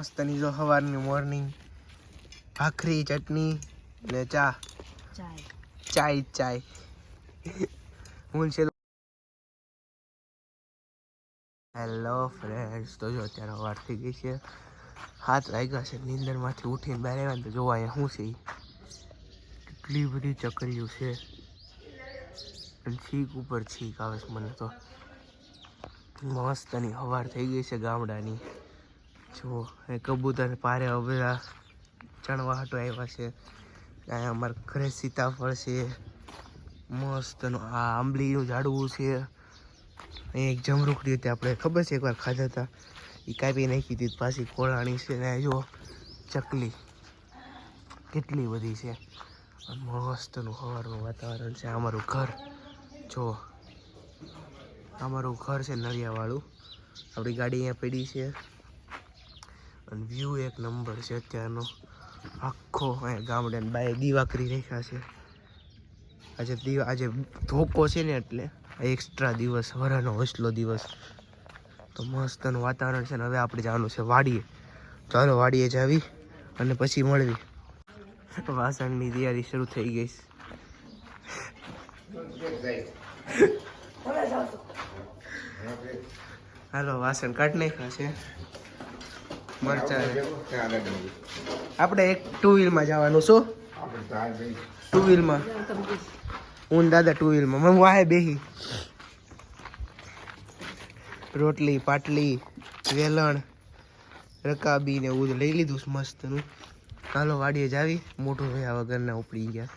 મસ્તની જો સવારની મોર્નિંગ ભાખરી ચટણી ને ચા ચાય હું છે. હેલો ફ્રેન્ડ્સ, તો જો અત્યારે સવાર થઈ ગઈ છે, 7 વાગ્યા છે. નીંદરમાંથી ઉઠીને બહાર આવ્યા ને તો જોવા અહીંયા શું છે, કેટલી બધી ચકરીઓ છે અને છીક ઉપર છીક આવે છે. મને તો મસ્તની સવાર થઈ ગઈ છે ગામડાની. જો એ કબૂતર પારે બધા ચણવા હાટો આવ્યા છે. અહીંયા અમારા ઘરે સીતાફળ છે મસ્તનું. આ આંબલીનું ઝાડવું છે. અહીં એક જમરૂખડી હતી, આપણે ખબર છે એકવાર ખાધા હતા, એ કાપી નાખી હતી પાછી કોળાણી છે. ને જો ચકલી કેટલી બધી છે. મસ્તનું સવારનું વાતાવરણ છે. અમારું ઘર જો, અમારું ઘર છે નળિયાવાળું. આપણી ગાડી અહીંયા પડી છે અને વ્યૂ એક નંબર છે અત્યારનો આખો. અહીંયા ગામડે બાય દીવા કરી રાખ્યા છે. આજે ધોકો છે ને એટલે એક્સ્ટ્રા દિવસ, વરાનો વસલો દિવસ. તો મસ્તનું વાતાવરણ છે ને હવે આપણે જવાનું છે વાડીએ. ચાલો વાડીએ જાવી અને પછી મળવી. વાસણની તૈયારી શરૂ થઈ ગઈ છે. હાલો વાસણ કાઢ નાખ્યા છે. મરચા આપણે એક 2 વ્હીલમાં જવાનું. શું 2 વ્હીલમાં? હું દાદા 2 વ્હીલમાં. હું વાહે બેહી. રોટલી પાટલી વેલણ રકાબી ને એવું લઈ લીધું મસ્તનું. ચાલો વાડીએ જાવી. મોટું ભયા વગરના ઉપડી ગયા.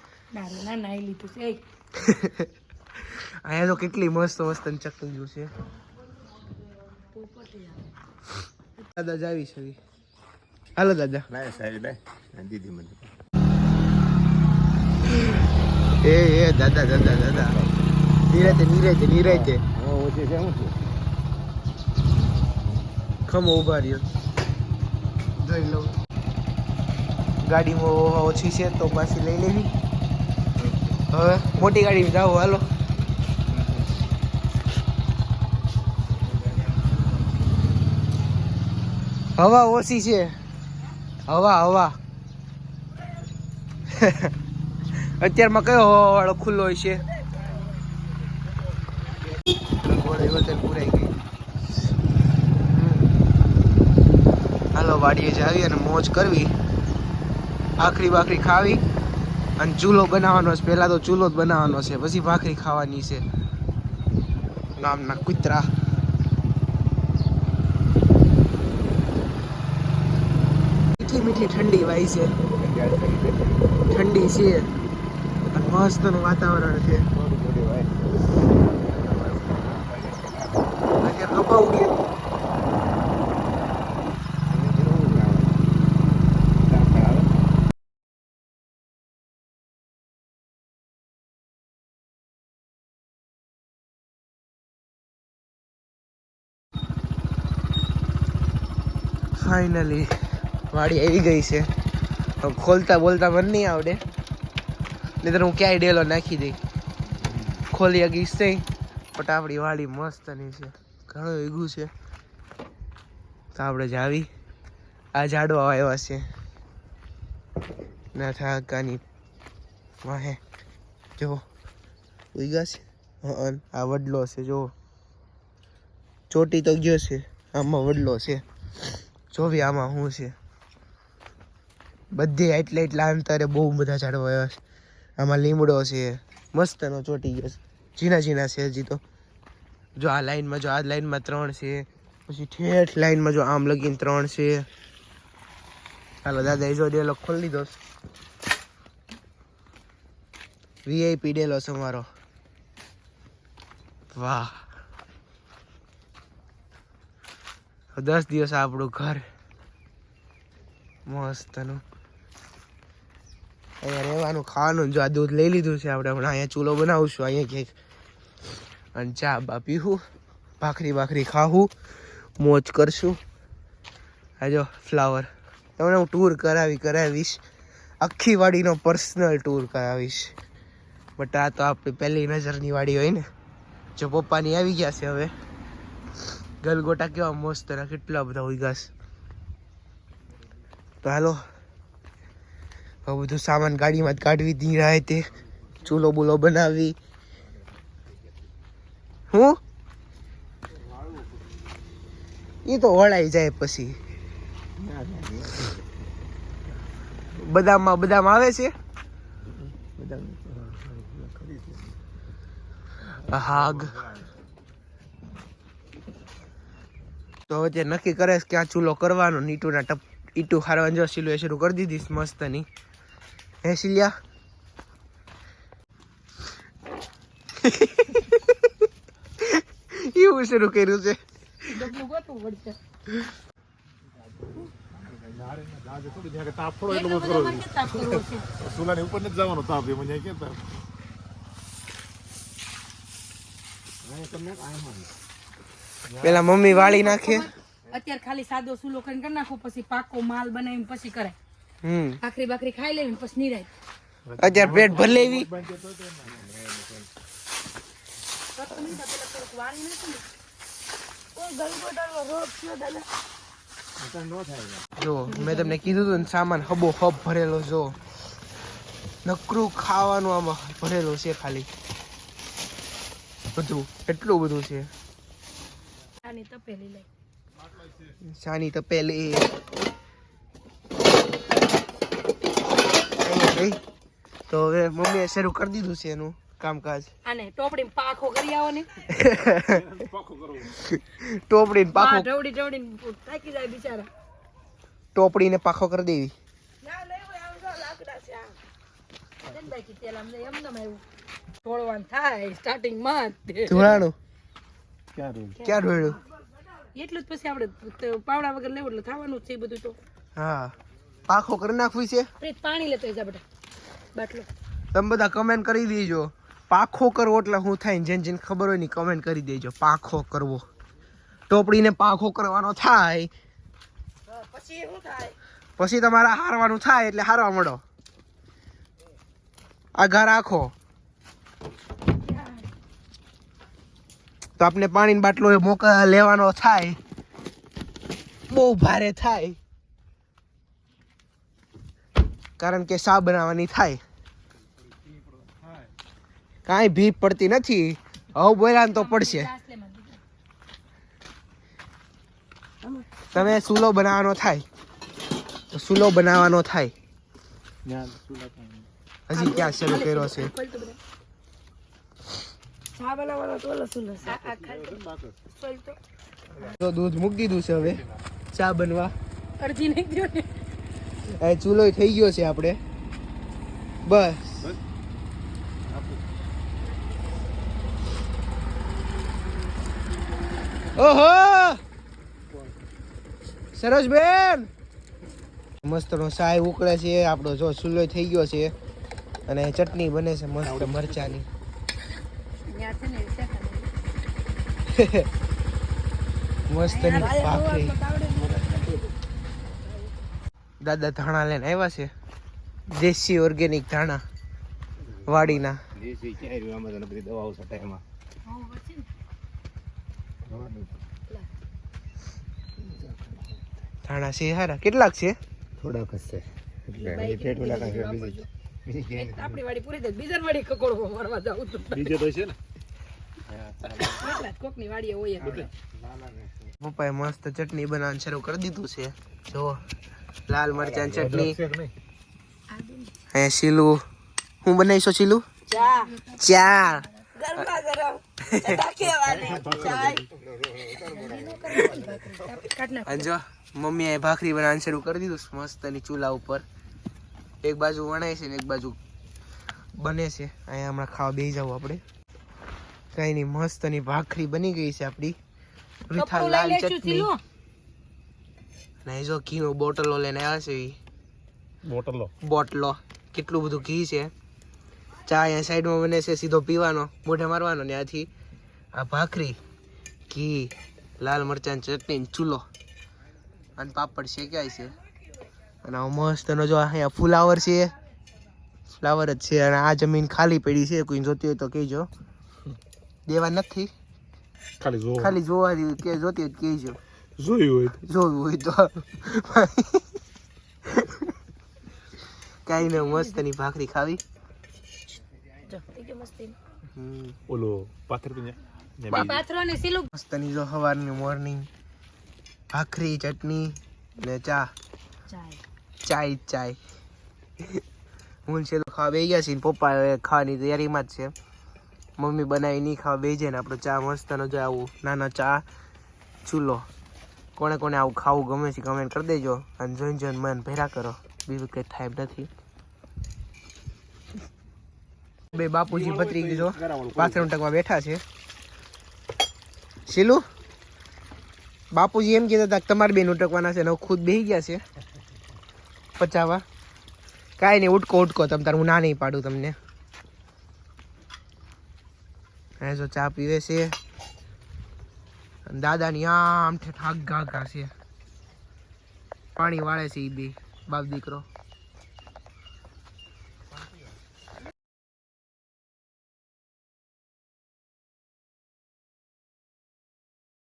અહીંયા તો કેટલી મસ્ત મસ્ત ચકલીઓ છે. દાદા જાવી છે. હાલો દાદા. એ દાદા દાદા દાદા નિરાતે ખમો ઉભા રહ્યો. જોઈ લઉં ગાડીમાં ઓછી છે તો પાછી લઈ લેવી. હવે મોટી ગાડીમાં જાઓ. હાલો હવા ઓછી છે. હવા અત્યારમાં કયો હવા વાળો ખુલ્લો હોય છે? પૂરાઈ ગઈ. હાલો વાડીએ જાવી અને મોજ કરવી. ભાખરી બાખરી ખાવી અને ચૂલો બનાવવાનો છે. પહેલા તો ચૂલો જ બનાવવાનો છે, પછી ભાખરી ખાવાની છે. નામના કૂતરા. કેટલી મીઠી ઠંડી વાય છે. ઠંડી છે અને મસ્તનું વાતાવરણ છે. કપા ઉડીએ. ફાઇનલી વાડી આવી ગઈ છે. ખોલતા બોલતા મને નહીં આવડે, નહીં તો હું ક્યાંય ડેલો નાખી દઈ. ખોલી અગીશ થઈ બટ આપણી વાડી મસ્તની છે. ઘણું વીઘું છે તો આપણે જાવી. આ ઝાડવા આવ્યા છે ના થાકાની વાહે. જો ઉગ્યા છે. આ વડલો છે. જો ચોટી તો ગયો છે, આમાં વડલો છે. જોવી આમાં શું છે. બધી એટલા અંતરે બહુ બધા ઝાડવા આવ્યા છે. આમાં લીમડો છે મસ્તનો ચોટી ગયો છે. ઝીણા છે હજી તો. જો આ લાઈનમાં, જો આ લાઈનમાં 3 છે, પછી ઠેઠ લાઈનમાં જો આમ લગીને 3 છે. હાલો દાદા એ જો ડેલો ખોલી લીધો. VIP ડેલો છે મારો. વાહ, 10 દિવસ આપણું ઘર મસ્તનું. અહીંયા રહેવાનું ખાવાનું. જો આ દૂધ લઈ લીધું છે આપણે. હમણાં અહીંયા ચૂલો બનાવશું અહીંયા ક્યાંક અને ચા બા પીવું, ભાખરી બાખરી ખાવું, મોજ કરશું. આ જો ફ્લાવર તમને હું ટૂર કરાવીશ. આખી વાડીનો પર્સનલ ટૂર કરાવીશ. બટ આ તો આપણી પહેલી નજરની વાડી હોય ને. જો પપ્પાની આવી ગયા છે હવે. ગલગોટા કેવા મસ્ત, કેટલા બધા ઉગ્યા છે. તો હાલો હવે બધું સામાન ગાડીમાં જ કાઢવી દી રહે તે ચૂલો બૂલો બનાવી હું એ તો વળાઈ જાય પછી બદામ આવે છે હાગ તો હવે તે નક્કી કરે છે કે આ ચૂલો કરવાનો ઈટુના ઈટુ હારવાનું જો સિલુએ શરૂ કરી દીધી મસ્તની હે સિલિયા એવું શરૂ કર્યું છે પેલા મમ્મી વાળી નાખે અત્યારે ખાલી સાદો સૂલો કરી નાખો પછી પાકો માલ બનાવીને પછી કરાય ભાખરી ભાખરી ખાઈ લેવી પછી નિરાય અત્યારે પેટ ભરી લેવી જો મેં તમને કીધું હતું ને સામાન હબો હબ ભરેલો જો નકરું ખાવાનું આમાં ભરેલું છે ખાલી બધું એટલું બધું છે સાની તપેલી તો હવે મમ્મીએ શરૂ કરી દીધું છે એનું કામકાજ આને ટોપડી પાખો કરી આવો ને ટોપડી પાખો ઢવડી થાકી જાય બિચારા ટોપડીને પાખો કરી દેવી ના લઈ આવ લાકડા છે આ જન બાકી તેલ આમ એમ ન આવ્યું તોડવાનું થાય સ્ટાર્ટિંગ માં ધોળાનું ક્યાં ઢોળ્યું એટલું જ પછી આપણે પાવડા વગર લેવું એટલે થવાનું જ છે બધું તો હા પાખો કરી નાખવી છે પાણી લેતો જા બેટા બાટલો તમે બધા કમેન્ટ કરી દેજો પાખો કરવો એટલે શું થાય ને જેને ખબર હોય ને કમેન્ટ કરી દેજો પાખો કરવો ટોપડીને પાખો કરવાનો થાય પછી શું થાય પછી તમારે હારવાનું થાય એટલે હારવા મળો આઘા રાખો તો આપણે પાણીનો બાટલો મોકા લેવાનો થાય બહુ ભારે થાય કારણ કે સા બનાવવાની થાય કાંઈ ભીપ પડતી નથી હવે બોલ્યા તો પડશે તમે ચૂલો બનાવવાનો થાય તો ચૂલો બનાવવાનો થાય હજી ક્યાં શરૂ કર્યો છે તો દૂધ મૂકી દીધું છે હવે ચા બનવા અડધી નહીં ગયો ને એ ચૂલો થઈ ગયો છે આપણે બસ ઓહો સરોજબેન મસ્તનો સાય ઉકળે છે આપણો જો ચૂલો થઈ ગયો છે અને ચટણી બને છે મસ્ત મરચાની મસ્તની ભાખરી દાદા ધાણા લઈને આવ્યા છે દેશી ઓર્ગેનિક ધાણા વાડીના ધાણા છે હારા કેટલાક છે થોડાક જ છે આપણી વાડી પૂરી થઈ બીજા વાડી કકોડો મારવા જાવ તો બીજે તો છે ને કોકની વાડીએ હોય પપ્પાએ મસ્ત ચટણી બનાવવાનું શરૂ કરી દીધું છે જો લાલ મરચાં ચટણી હે શીલું હું બનાવીશો શીલું ચા ગરમા ગરમ જો મમ્મીએ ભાખરી બનાવવાનું શરૂ કરી દીધું મસ્તની ચૂલા ઉપર એક બાજુ વણાય છે ને એક બાજુ બને છે અહીંયા હમણાં ખાવા બેસી જાવ આપણે કઈ નહીં મસ્તની ભાખરી બની ગઈ છે આપણી લાલ ચટણી ને જો ઘીનો બોટલો લઈને આવ્યા છે બોટલો કેટલું બધું ઘી છે ચા અહીંયા સાઈડમાં બને છે સીધો પીવાનો મોઢે મારવાનો ને આથી આ ભાખરી ઘી લાલ મરચાં ચટણી ચૂલો અને પાપડ શેકાય છે અને આ મસ્તનો જો અહીંયા ફ્લાવર છે ફ્લાવર જ છે અને આ જમીન ખાલી પડી છે કોઈ જોતી હોય તો કહેજો દેવા નથી ખાલી જોવા કે જોતી હોય કહેજો જોયું હોય તો કાંઈ ને મસ્તની ભાખરી ખાવી. જો થઈ ગયું મસ્તી ઓલો પાથર તો પાથરો ને સીલું મસ્તની જો સવારની મોર્નિંગ ભાખરી ચટણી ને ચા. ચાય હું છે ખાવા બેસી ગયા છીએ. પપ્પા ખાવાની તૈયારીમાં જ છે. મમ્મી બનાવી નહીં ખાવા બેસી જાય ને આપણો ચા મસ્તનો જો આવું નાનો ચા ચૂલો. કોને કોને આવું ખાવું ગમે છે કમેન્ટ કરી દેજો અને જોઈને મન ભેરા કરો. બીજું કંઈ થાય એમ નથી. બે બાપુજી ભત્રીજી જો બાથરૂમ ટકમાં બેઠા છે. શીલું બાપુજી એમ કહેતા હતા કે તમારે બેન ઉટકવાના છે ને ખુદ બેસી ગયા છે પચાવા. કાંઈ નહીં ઉટકો તમ તાર હું ના નહીં પાડું તમને. એ જો ચા પીવે છે. દાદાની આમ ઠેઠ આગા છે. પાણી વાળે છે એ બે બાપ દીકરો.